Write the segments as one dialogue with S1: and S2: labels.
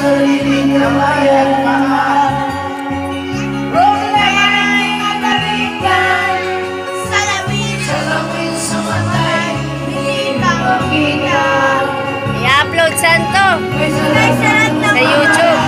S1: sariling kamayan pa. Problema ang galingan, salamin sa matay, hindi ka makita.
S2: I-upload saan to? Sa YouTube.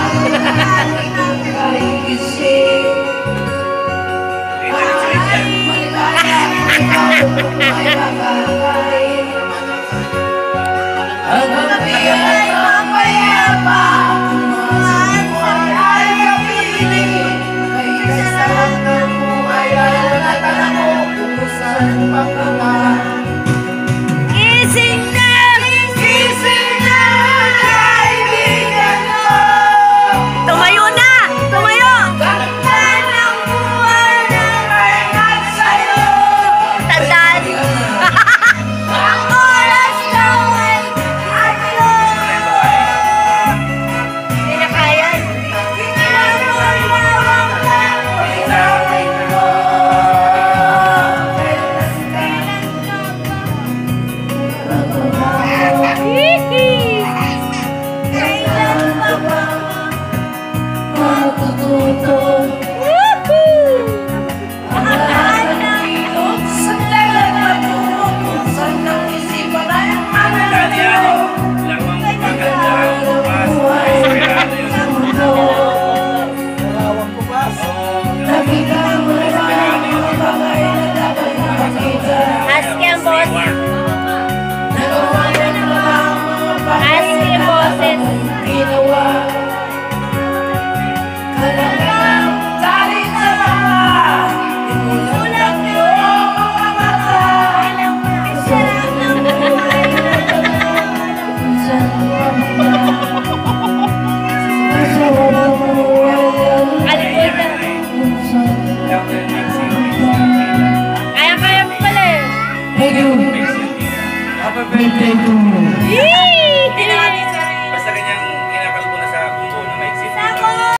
S1: Kaya mo pala eh. Thank you. Happy birthday to you.